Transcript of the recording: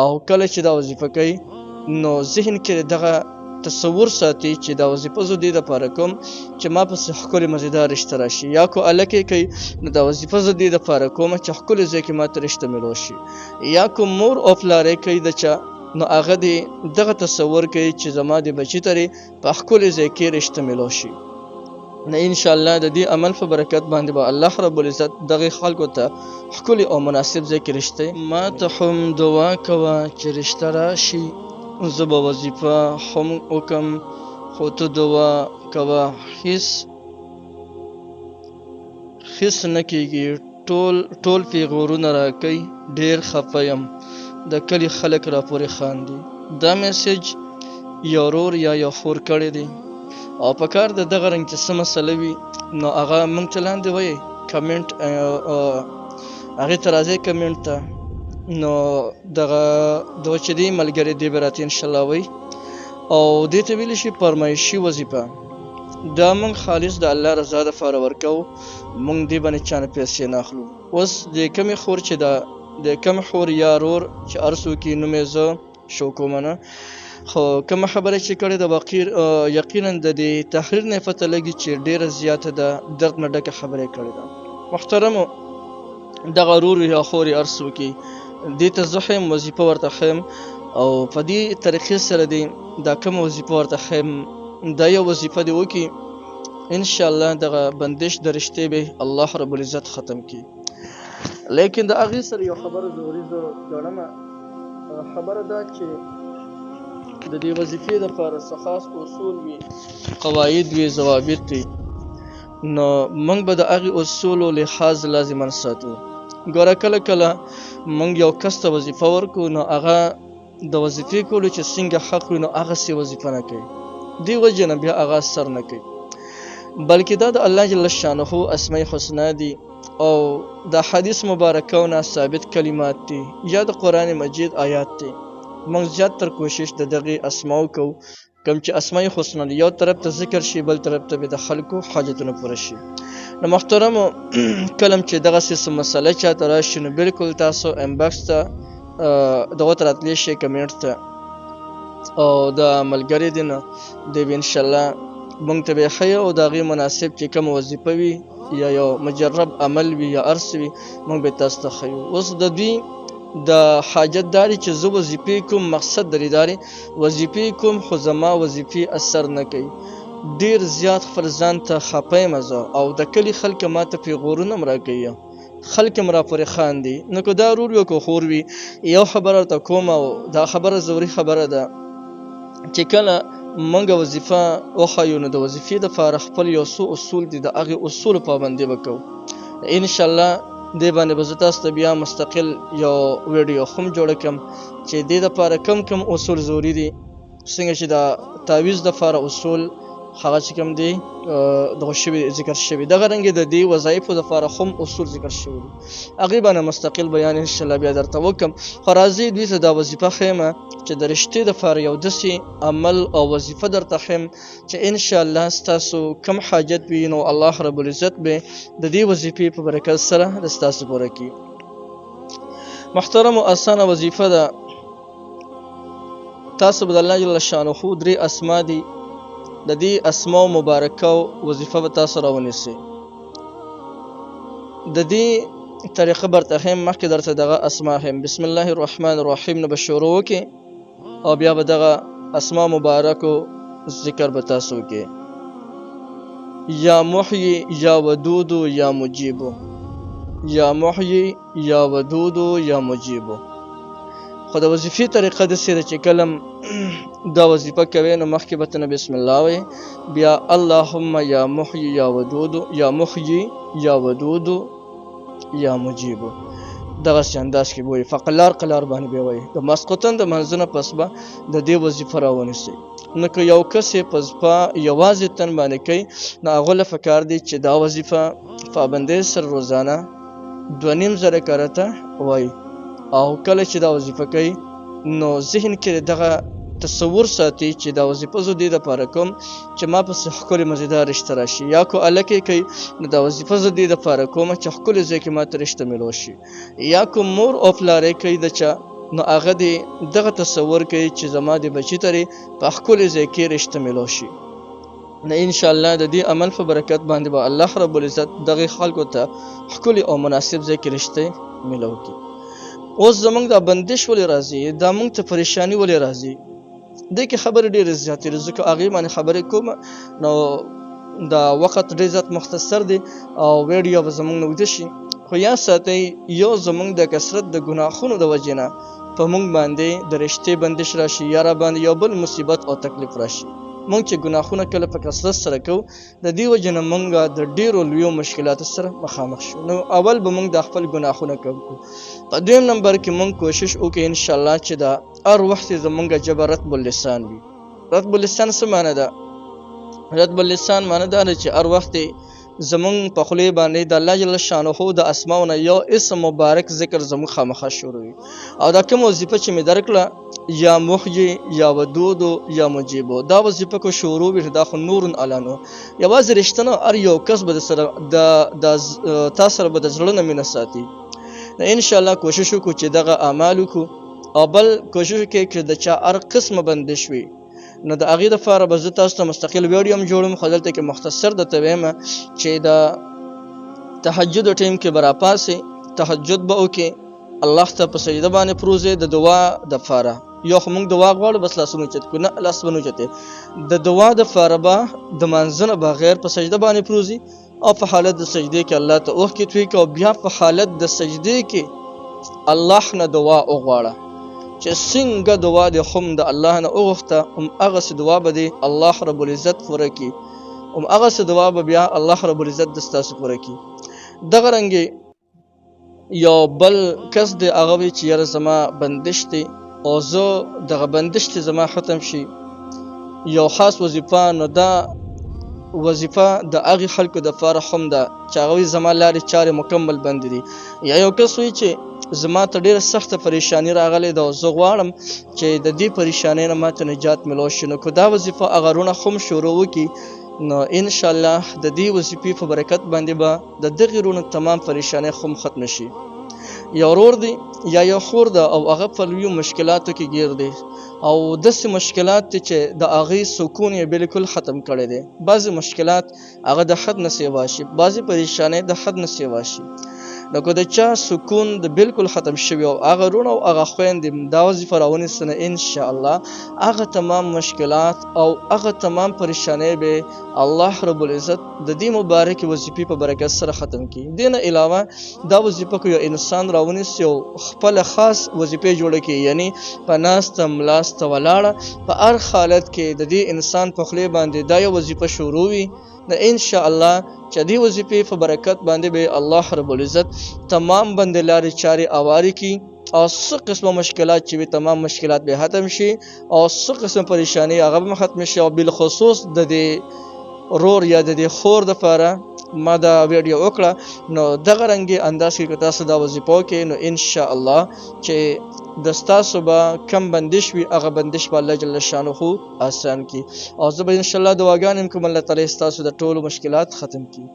او کله چې دا وظیفه کوي نو ذهن کې دغه تصور ساتي چې دا وظیفه زه دې دپاره کوم چې ما پسې ښکلې مزیدار رشته راشي، یا کو الکې کوي نو دا وظیفه زه دې دپاره کوم چې ښکلې ځای کې ماته رشته میلو شي، یا کو مور او پلار کوي د چا نو هغه دې دغه تصور کوي چې زما د بچي ترې په ښکلې ځای کې رشته میلو شي. نو انشاءالله د دې عمل په برکت باندې به الله رب العزت دغه خلکو ته ښکلې او مناسب ځای کې رشته ما ته هم دعا کوه چې رشته راشي، زه به وظیفه هم وکم خو ته دعا کوه هیڅ نه کېږي، ټول پیغورونه راکوي، ډېر خفه یم، د کلي خلک راپورې خاندي. دا میسیج یو ورور یا یو خور کړی دی او په کار د دغه رنګ چې څه مسله وي نو هغه موږ ته لاندې وایي کمنټ، هغې ته راځئ کمنټ ته، نو دغه چې دی ملګري دی به راته انشاءالله وایي او دې ته ویلی شي فرمایشي وظیفه. دا موږ خالص د الله رضا دپاره ورکوو، موږ دې باندې چا نه پیسې نه اخلو. اوس د کمې خور چې د کم خور یا رور چې هر څوک یې نوم یې زه شو کومه نه، خو کومه خبره چې کړې ده یقینا د دې تحریر نه پته لګي چې ډېره زیاته ده درد نه ډکه خبره کړې ده. محترمو دغه رور یا خور هر څوک یې دې ته زه ښیم وظیفه ورته ښیم او په دې طریقې سره دی دا کومه وظیفه ورته ښیم دا یو وظیفه دی وکړي انشاءالله دغه بندش د رشتې به الله رب العزت ختم کړي. لیکن د هغې سره یو خبره ضروري زه ګڼم، خبره دا چې د دې وظیفې دپاره څه خاص اصول وي، قواعد وي، ضوابط وي، نو موږ به د هغې اصولو لحاظ لازما ساتو. ګوره کله کله موږ یو کس ته وظیفه ورکړو نو هغه د وظیفې کولو چې څنګه حق وي نو هغسې وظیفه نه کوي، دې وجې نه بیا هغه سر نه کوي، بلکې دا د الله جل شانه اسماء حسنا دي او د حدیث مبارکونه ثابت کلمات دي یا د قرآن مجید آیات دي. موږ زیات تر کوشش د دغې اسماو کوو کوم چې اسماء حسنا دي، یو طرف ته ذکر شي بل طرف ته به د خلکو حاجتونه پوره شي. نو محترمو کلم چې دغسې څه مسله چاته راشي نو بلکل تاسو انباکس ته دغه ته راتلی شئ کمنټ ته او د ملګري دی نه دی به انشاءالله موږ ته به یې ښیي او د هغې مناسب چې کومه وظیفه وي یا یو مجرب عمل وي یا هر څه وي موږ به تاسو ته ښیو. اوس د دوی د حاجت داري چې زه وظیفې کوم، مقصد درې داري وظیفې کوم خو زما وظیفې اثر نه کوي، ډېر زیات خپل ځان ته خفه یم زه او د کلي خلک ما ته پیغورونه هم راکوي، خلک هم راپورې خاندي. نو که دا رور وي او که خور وي یو خبره ورته کوم او دا خبره ضروري خبره ده چې کله موږ وظیفه وښیو نو د وظیفې دپاره خپل یو څو اصول دي د هغې اصولو پابندي به کوو. انشاءالله دې باندې به زه تاسو ته بیا مستقل یو ویډیو هم جوړه کړم چې دې دپاره کم اصول ضروري دي، څنګه چې د تعویض دپاره اصول هغه چې کوم دی دغه شوي ذکر شوي، دغه رنګې د دې وظایفو دپاره هم اصول ذکر شوي دي، هغې باندې مستقل بیان انشاءالله بیا درته وکړم. خو راځئ دوی ته دا وظیفه ښیمه چې د رشتې دپاره یو داسې عمل او وظیفه درته ښیم چې انشاءالله ستاسو کم حاجت وي نو الله رب العزت به د دې وظیفې په برکت سره د ستاسو پوره کړي. محترمو اسانه وظیفه ده، تاسو به د الله جل شانه 3 اسما دي، د دې اسماء مبارکه وظیفه به تاسو راونیسئ. د دې طریقه برته هم مخکې درته دغه اسماء هم بسم الله الرحمن الرحیم نه به شروع وکړئ او بیا به دغه اسماء مبارکو ذکر به تاسو وکړئ. یا محیی یا ودود یا مجیب، یا محیی یا ودود یا مجیب. خو د وظیفې طریقه داسې ده چې کله دا وظیفه کوي نو مخکې به ته نه بسم الله وایې، بیا اللهم یا محیی یا ودود یا محیی یا ودود یا مجیب، دغسې انداز کې به وایي، فقلار قلار باندې به وایي. د ماسخوتن د منځه نه پس به د دې وظیفه راونیسئ. نو که یو کس یې په زپا یوازې تن باندې کوي نو هغه له پکار دی چې دا وظیفه پابندۍ سره روزانه 2.5 زره کرته وایي او کله چې دا وظیفه کوي نو ذهن کې دغه تصور ساتي چې دا وظیفه زه دې دپاره کوم چې ما پسې ښکلې مزیدار رشته راشي، یا کو الکې کوي نو دا وظیفه زه دې دپاره کوم چې ښکلې ځای کې ماته رشته میلو شي، یا کو مور او پلار کوي د چا نو هغه دې دغه تصور کوي چې زما د بچی ترې په ښکلي ځای کې رشته میلاو شي. نو انشاءالله د دې عمل په برکت باندې به الله رب العزت دغه خلکو ته ښکلي او مناسب ځای کې رشته میلاو کړي. اوس زمونږ دا بندش ولې راځي، دا مونږ ته پریشانی ولې راځي، دې کې خبرې ډېرې زیاتې دي، ځکه هغې باندې خبرې کوم نو دا وخت ډېر زیات مختصر دی او ویډیو به زمونږ نه اوږده شي. خو یا ساتئ یو زمونږ د کثرت د ګناهونو د وجې نه په مونږ باندې د رشتې بندش راشي یا را باندې یو بل مصیبت او تکلیف راشي. مونږ چې ګناهونه کله په کثرت سره کوو د دې وجې نه مونږ د ډېرو لویو مشکلاتو سره مخامخ شو. نو اول به مونږ د خپل ګناهونه کم کړو. په دویم نمبر کې مونږ کوشش وکړو انشاءالله چې دا هر وخت زمونږ ژبه رطب اللسان وي. رطب اللسان څه معنی ده؟ رطب اللسان معنی دا ده چې هر وخت زمونږ په خولې باندې د الله جل شانه د اسماؤونه یو اسم مبارک ذکر زمونږ خامخا شروع وي. او دا کوم وظیفه چې مې درکړه یا محیی یا ودودو یا مجیبو، دا وظیفه کو شروع وي دا خو نور علانو یوازې رشته نه، هر یو کس به سره د تا سره به د زړه نه مینه ساتي. ان شاء الله کوشش وکړو چې دغه اعمال وکړو او بل کوشش وکړو چې د چا هر قسمه بندش وي نو د هغې دپاره به زه تاسو ته مستقل ویډیو هم جوړم، خو دلته کې مختصر درته وایم چې د تهجد ټیم کې به راپاسې تهجد به وکړې، الله ته په سجده باندې پروزې د دعا دپاره. یو خو موږ دعا غواړو بس لاسونه اوچت کړو، نه لاس به نه اوچتې، د دعا دپاره به د مانځه نه بغیر په سجده باندې پروزي او په حالت د سجدې کې الله ته اوښکې توی کړه او بیا په حالت د سجدې کې الله نه دعا وغواړه چې څنګه دعا دې هم د الله نه وغوښته هماغسې دعا به دې الله رب العزت پوره کړي، هماغسې دعا به بیا الله رب العزت د ستاسو پوره کړي. دغه رنګې یو بل کس دی هغه وی چې یاره زما بندش دی او زه دغه بندش چې زما ختم شي یو خاص وظیفه، نو دا وظیفه د هغې خلکو دپاره هم ده چې هغه وی زما لارې چارې مکمل بند دي. یا یو کس وی چې زما ته ډېره سخته پریشانی راغلی ده او زه غواړم چې د دې پریشانۍ نه ماته نجات میلاو شي، نو که دا وظیفه هغه رونه هم شروع وکړي نو انشاءالله د دې وظیفې په برکت باندې به د دغې رونو تمام پریشانۍ هم ختم شي. یو ورور دی یا یو خور ده او هغه په لویو مشکلاتو کې ګیر دی او داسې مشکلات دي چې د هغې سکون یې بالکل ختم کړی دی. بعضې مشکلات هغه د حد نه سیوا شي، بعضې پریشانۍ د حد نه سیوا شي. نو که د چا سکون د بالکل ختم شوي او هغه رونه او هغه خویندې دا وظیفه راونیسي نو انشاءالله هغه تمام مشکلات او هغه تمام پریشانۍ به الله رب العزت د دې مبارکې وظیفې په برکت سره ختم کړي. دې نه علاوه دا وظیفه که یو انسان راونیسي او خپله خاص وظیفې جوړه کړي، یعنی په ناسته ملاسته ولاړه په هر حالت کې د دې انسان په خولې باندې دا یو وظیفه شروع وي نو انشاءالله چې دې وظیفې په برکت باندې به الله رب العزت تمام بندې لارې چارې اوارې کړي او څه قسمه مشکلات چې وي تمام مشکلات به ختم شي او څه قسم پریشانی هغه به ختم شي. او بالخصوص د دې رور یا د دې خور دپاره ما دا ویډیو وکړه نو دغه رنګې انداز کې که تاسو دا وظیفه وکړئ نو انشاءالله چې د ستاسو به کم بندش وي هغه بندش به الله جل شانه آسان کړي او زه به انشاءالله دعاګانې هم کوم الله تعالی ستاسو د ټولو مشکلات ختم کړي.